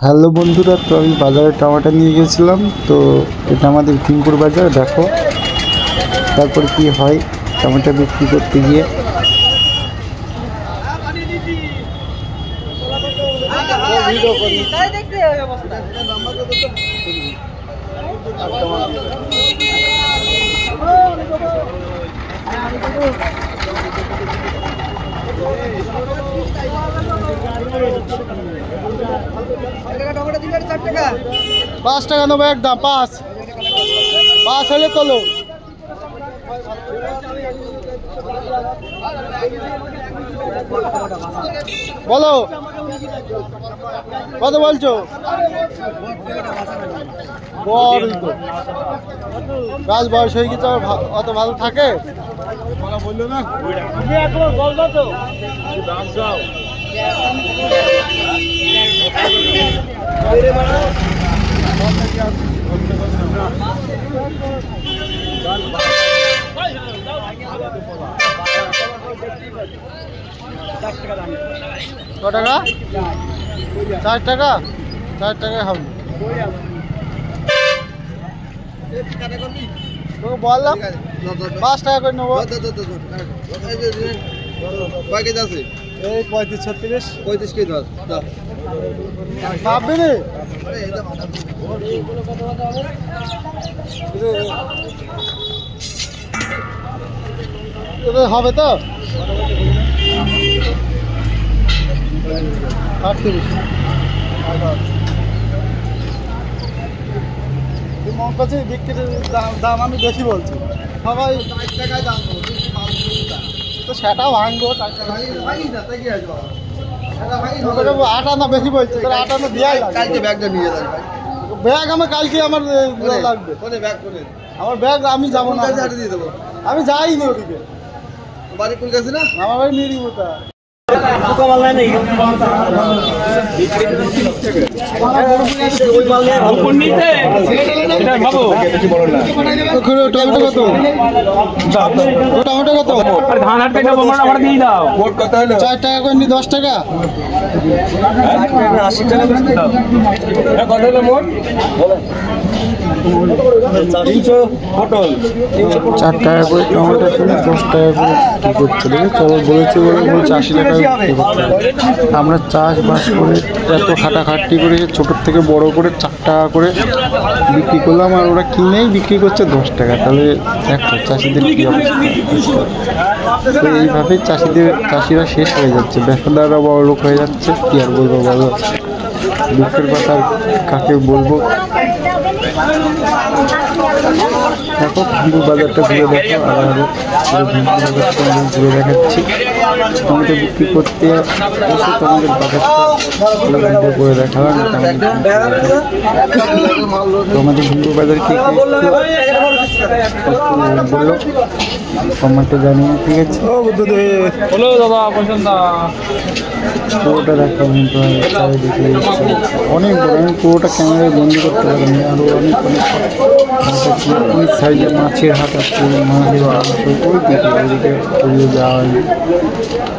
Hello বন্ধুরা, তো আমি বাজারে টমেটো নিয়ে গেছিলাম। তো এটা আমাদের ভীমপুর বাজার। দেখো তারপরে কি হয় টমেটো বিক্রি করতে গিয়ে। পাঁচ টাকা নেবো একদম, পাঁচ হলে তোলো। বলো কত বলছো? গাছ বয়স হয়ে গেছে, অত ভালো থাকে বললো না। ক টাকা? 4 টাকা। 4 টাকায় হবে। তোকে বললাম 5 টাকা করে নেবো। কয় কেজি আছে? এই 35-36। 35 কেজি ধর ভাববি রে। হবে তো 38। মন করছে বিক্রির দাম আমি বেশি বলছি, সবাই 4 টাকায় দাম তো সেটা ভাঙবো। 58 বেশি বলছে, 58 দেওয়াই লাগবে। কালকে ব্যাগটা নিয়ে যাবে। ব্যাগ আমার কালকে আমার লাগবে। আমার ব্যাগ আমি যাবো না, আমি যাইনি ওদিকে। বাড়ি কোন কাছে না? আমার বাড়ি নিরিমতা। টমেটো কত? 4 টাকা করে নি, 10 টাকা। 80 টাকা কত হলো মোট? 4 টাকা করে টমেটো কিনে 10 টাকা করে কি করছে দেখে বলেছে 80 টাকা। আমরা চাষবাস করে এত খাটাখাটনি করে ছোটোর থেকে বড় করে 4 টাকা করে বিক্রি করলাম, আর ওরা কিনেই বিক্রি করছে 10 টাকা। তাহলে একটা চাষিদের কী অবস্থা? তো এইভাবেই চাষিরা শেষ হয়ে যাচ্ছে, ব্যবসাদাররা বড় লোক হয়ে যাচ্ছে। কী আর বলবো বলো, দুঃখের কথা কাকে বলবো। দেখো ভীমপুর বাজারটা ঘুরে দেখো, আর ভীমপুর বাজারটা ঘুরে দেখাচ্ছি। টমেটো বিক্রি করতে এসে তোমাদের বাজারটা করে দেখালাম। তোমাদের ভীমপুর বাজার কি বললো কমেন্টে জানিয়ে, ঠিক আছে? পুরোটা দেখা চারিদিকে অনেক বড়। আমি পুরোটা ক্যামেরায় বন্দি করতে পারিনি, আরও অনেক সাইডে মাছের হাট আছে, মাছের মাংস ওই দিকে ওইদিকে চলিয়ে যাওয়া হয়নি।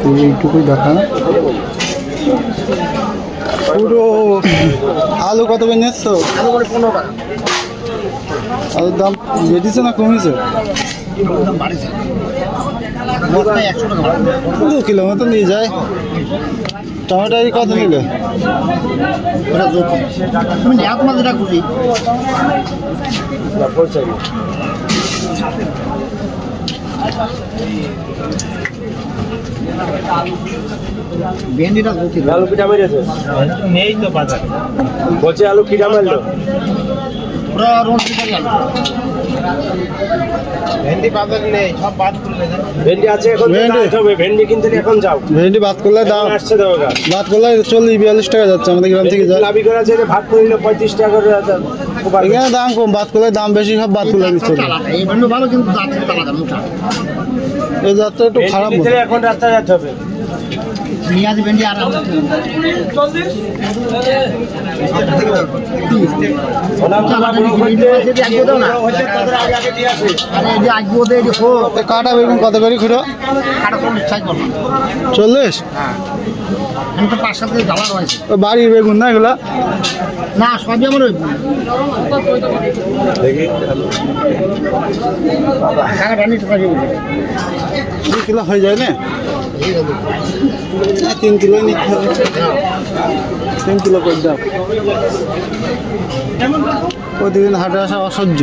তো এইটুকুই দেখা না। পুরো আলু কত করে নিচ্ছো? আলুর দাম বেড়েছে না কমেছে? 2 কিলো মতো নিয়ে যায়। টমেটো কত নিলে? ভেন্ডিটা আলু কি দাম হয়েছে? নেই তো বাজারে। বলছে আলু কি দাম হলো? ভেন্ডি বাজারে নেই, সব বাদ করলে। ভেন্ডি আছে এখন, ভেন্ডি কিনতে এখন যাও। ভেন্ডি বাদ করলে দাম আসছে, বাদ করলে 40-42 টাকা যাচ্ছে আমাদের গ্রাম থেকে। লাভি করা আছে, ভাত করে 35 টাকা করে। এখানে দাম কম, বাদ করলে দাম বেশি, সব বাদ করলে নিচ্ছে। ভালো কিন্তু এই যাত্রা একটু খারাপ। এখন রাস্তায় যেতে হবে। ভেন্ডি আর কাটা বেগুন কত করে খুঁড়ো? 40। বাড়ির বেগুন না এগুলা? না সবই আমার কিলো হয়ে যায় না? 3 কিলো নিতে হবে। 3 কিলো করে দাও। প্রতিদিন হাটে আসা অসহ্য।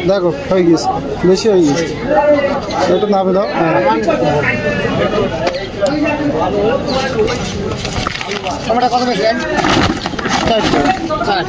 দেখো হয়ে গেছে, বেশি হয়ে গেছে। এটা নামে দাও। টমেটো কত বেশি? 4